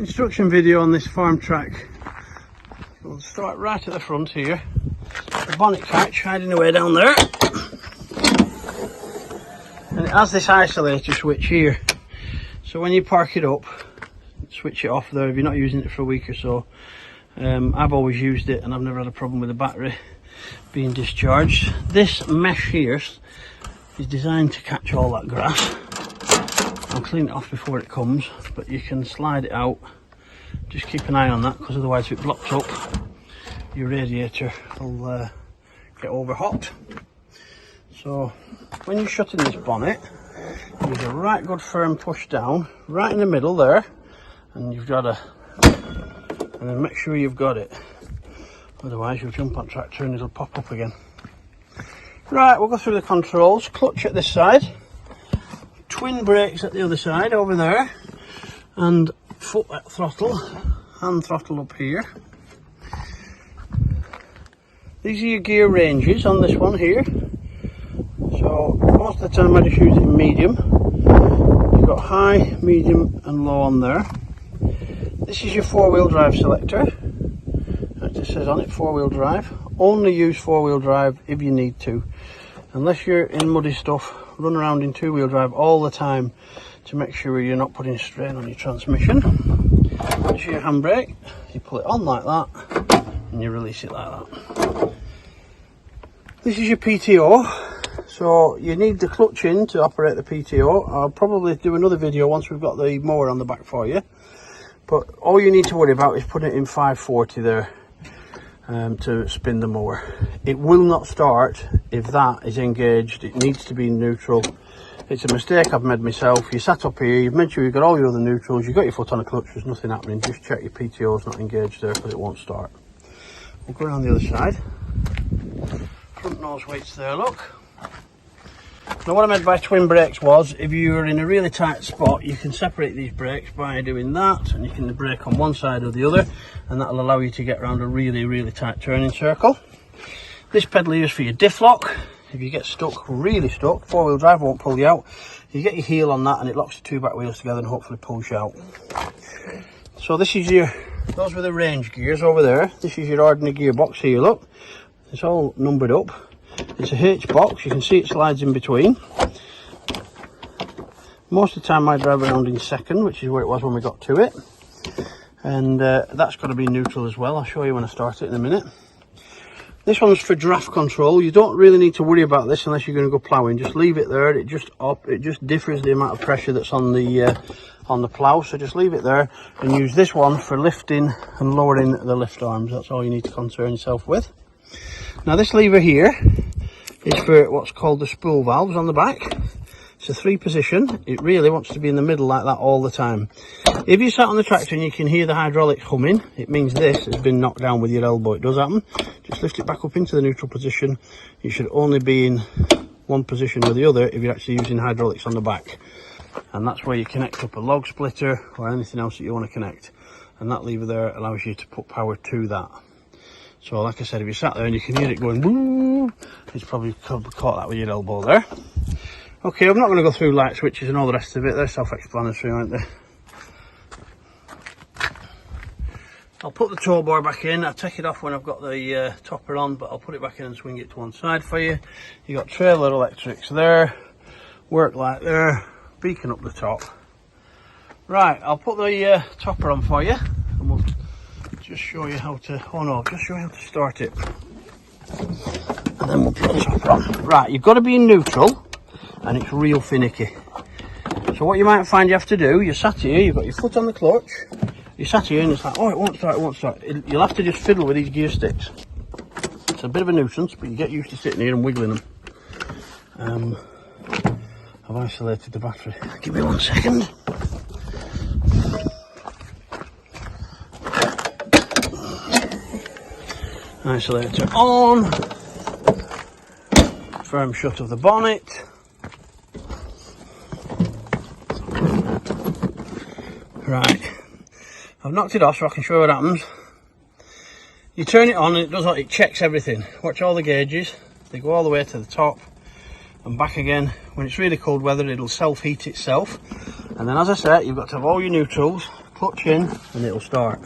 Instruction video on this Farmtrac. We'll start right at the front here. The bonnet catch hiding away down there. And it has this isolator switch here. So when you park it up, switch it off there if you're not using it for a week or so. I've always used it and I've never had a problem with the battery being discharged. This mesh here is designed to catch all that grass. I'll clean it off before it comes, but you can slide it out. Just keep an eye on that, because otherwise if it blocks up, your radiator will get over hot. So when you're shutting this bonnet, use a right good firm push down right in the middle there, and you've got and then make sure you've got it, otherwise you'll jump on tractor and it'll pop up again. Right, we'll go through the controls. Clutch at this side, twin brakes at the other side over there, and foot at throttle, hand throttle up here. These are your gear ranges on this one here. So most of the time I just use it in medium. You've got high, medium and low on there. This is your four-wheel drive selector. It just says on it four-wheel drive. Only use four-wheel drive if you need to. Unless you're in muddy stuff, run around in two-wheel drive all the time to make sure you're not putting strain on your transmission. This is your handbrake. You pull it on like that and you release it like that. This is your PTO. So you need the clutch in to operate the PTO. I'll probably do another video once we've got the mower on the back for you. But all you need to worry about is putting it in 540 there to spin the mower. It will not start if that is engaged. It needs to be in neutral. It's a mistake I've made myself. You sat up here, you've made sure you've got all your other neutrals, you've got your foot on a clutch, there's nothing happening. Just check your PTO's not engaged there because it won't start. We'll go around the other side. Front nose weights there, look. Now what I meant by twin brakes was, if you're in a really tight spot, you can separate these brakes by doing that, and you can brake on one side or the other, and that'll allow you to get around a really tight turning circle. This pedal here is for your diff lock. If you get stuck, really stuck, four-wheel drive won't pull you out. You get your heel on that and it locks the two back wheels together and hopefully pulls you out. So this is those were the range gears over there. This is your ordinary gearbox here, look. It's all numbered up. It's a H box, you can see it slides in between. Most of the time I drive around in second, which is where it was when we got to it. And that's got to be neutral as well. I'll show you when I start it in a minute. This one's for draft control. You don't really need to worry about this unless you're going to go ploughing. Just leave it there. It just differs the amount of pressure that's on the plough. So just leave it there and use this one for lifting and lowering the lift arms. That's all you need to concern yourself with. Now this lever here is for what's called the spool valves on the back. It's a 3-position. It really wants to be in the middle like that all the time. If you sat on the tractor and you can hear the hydraulics humming, it means this has been knocked down with your elbow. It does happen. Just lift it back up into the neutral position. You should only be in one position or the other if you're actually using hydraulics on the back. And that's where you connect up a log splitter or anything else that you want to connect. And that lever there allows you to put power to that. So like I said, if you sat there and you can hear it going woo, it's probably caught that with your elbow there. Okay, I'm not going to go through light switches and all the rest of it. They're self-explanatory, aren't they? I'll put the tow bar back in. I'll take it off when I've got the topper on, but I'll put it back in and swing it to one side for you. You got trailer electrics there, work light there, beacon up the top. Right, I'll put the topper on for you, and we'll just show you how to, just show you how to start it. And then we'll put the topper on. Right, you've got to be in neutral, and it's real finicky. So what you might find you have to do, you're sat here, you've got your foot on the clutch, you sat here and it's like, oh, it won't start. You'll have to just fiddle with these gear sticks. It's a bit of a nuisance, but you get used to sitting here and wiggling them. I've isolated the battery. Give me 1 second. Isolator on. Firm shut of the bonnet. Right. I've knocked it off so I can show you what happens. You turn it on and it checks everything. Watch all the gauges. They go all the way to the top and back again. When it's really cold weather, it'll self-heat itself. And then, as I said, you've got to have all your neutrals, clutch in and it'll start.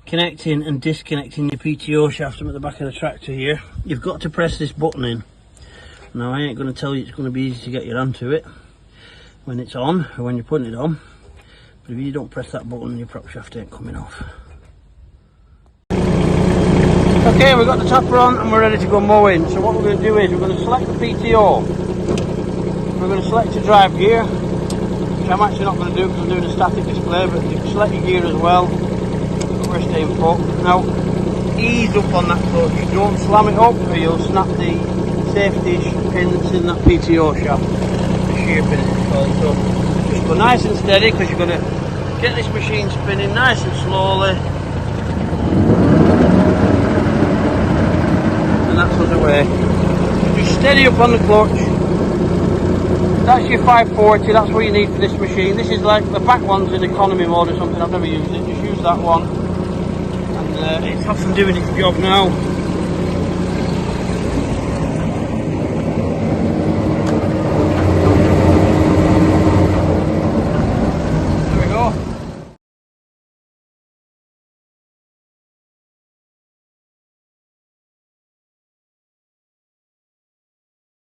Connecting and disconnecting your PTO shaft at the back of the tractor here, you've got to press this button in. Now I ain't going to tell you it's going to be easy to get your hand to it when it's on or when you're putting it on, but if you don't press that button your prop shaft ain't coming off. Okay, we've got the topper on and we're ready to go mowing. So what we're going to do is we're going to select the PTO, we're going to select the drive gear, which I'm actually not going to do because I'm doing a static display, but you can select your gear as well. Staying put. Now ease up on that clutch, don't slam it up or you'll snap the safety pin that's in that PTO shaft, the shear pin it's called. So just go nice and steady because you're going to get this machine spinning nice and slowly, and that's us away. Just steady up on the clutch. That's your 540, that's what you need for this machine. This is like the back one's in economy mode or something, I've never used it, just use that one. It's off and doing its job now.